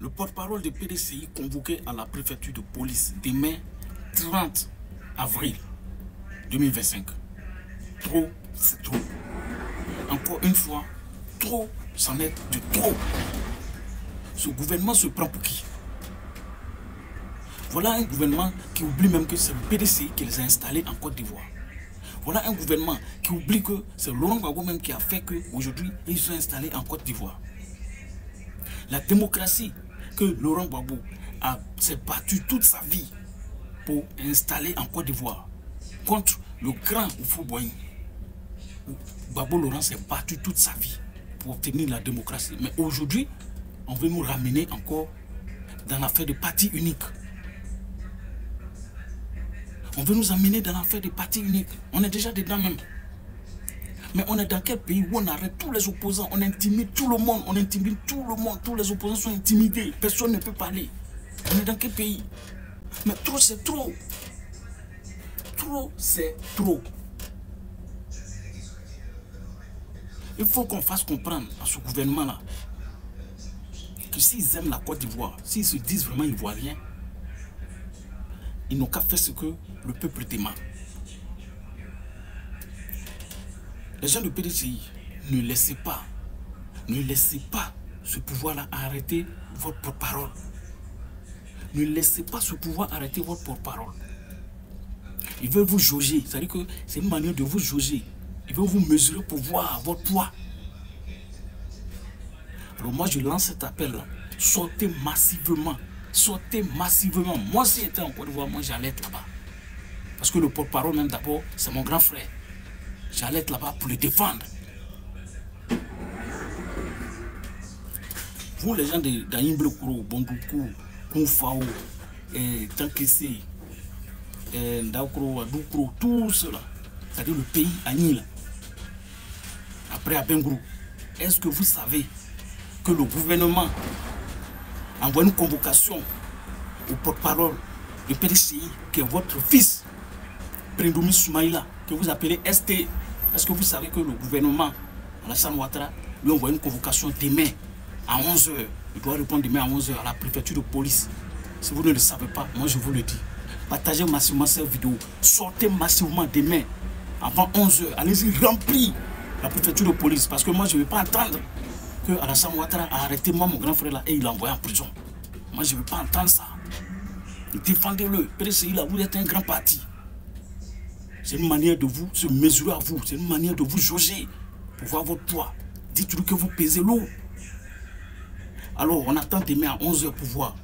Le porte-parole de PDCI convoqué à la préfecture de police demain 30 avril 2025. Trop, c'est trop. Encore une fois, trop, c'en est de trop. Ce gouvernement se prend pour qui? Voilà un gouvernement qui oublie même que c'est le PDCI qui les a installés en Côte d'Ivoire. Voilà un gouvernement qui oublie que c'est Laurent Gbagbo même qui a fait qu'aujourd'hui, ils sont installés en Côte d'Ivoire. La démocratie que Laurent Gbagbo s'est battu toute sa vie pour installer en Côte d'Ivoire contre le grand Houphouët-Boigny. Gbagbo Laurent s'est battu toute sa vie pour obtenir la démocratie. Mais aujourd'hui, on veut nous ramener encore dans l'affaire de parti unique. On veut nous amener dans l'affaire des partis uniques. On est déjà dedans même. Mais on est dans quel pays où on arrête tous les opposants, on intimide tout le monde, on intimide tout le monde, tous les opposants sont intimidés, personne ne peut parler. On est dans quel pays? Mais trop c'est trop. Trop c'est trop. Il faut qu'on fasse comprendre à ce gouvernement-là que s'ils aiment la Côte d'Ivoire, s'ils se disent vraiment ivoiriens, ils n'ont qu'à faire ce que le peuple demande. Les gens de PDCI, ne laissez pas ce pouvoir-là arrêter votre porte-parole. Ne laissez pas ce pouvoir arrêter votre porte-parole. Ils veulent vous jauger, c'est-à-dire que c'est une manière de vous jauger. Ils veulent vous mesurer pour voir votre poids. Alors moi je lance cet appel-là. Sortez massivement. Sortez massivement. Moi si j'étais en Côte d'Ivoire, moi j'allais être là-bas. Parce que le porte-parole même d'abord, c'est mon grand frère. J'allais être là-bas pour le défendre. Vous les gens d'Aïmble Kouro, Bondoukou, Koufao, Tankessé, Ndaoukro, Adoukro, tout cela, c'est-à-dire le pays Agnil, après Abengrou, est-ce que vous savez que le gouvernement envoie une convocation au porte-parole du PDCI, qui est votre fils, Prindoumi Soumaïla, que vous appelez ST? Est-ce que vous savez que le gouvernement, Alassane Ouattara, lui envoie une convocation demain à 11 h? Il doit répondre demain à 11 h à la préfecture de police. Si vous ne le savez pas, moi je vous le dis. Partagez massivement cette vidéo. Sortez massivement demain avant 11 h. Allez-y, remplir la préfecture de police. Parce que moi je ne vais pas entendre que Alassane Ouattara a arrêté moi, mon grand frère là, et il l'a envoyé en prison. Moi je ne veux pas entendre ça. Défendez-le. PDCI là, vous êtes un grand parti. C'est une manière de vous se mesurer à vous. C'est une manière de vous jauger pour voir votre poids. Dites-lui que vous pesez l'eau. Alors, on attend demain à 11 h pour voir.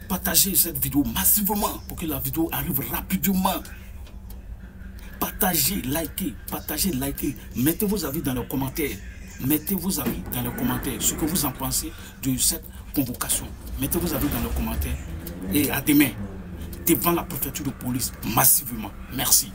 Partagez cette vidéo massivement pour que la vidéo arrive rapidement. Partagez, likez, mettez vos avis dans les commentaires. Mettez vos avis dans les commentaires. Ce que vous en pensez de cette convocation. Mettez vos avis dans les commentaires. Et à demain, devant la préfecture de police, massivement. Merci.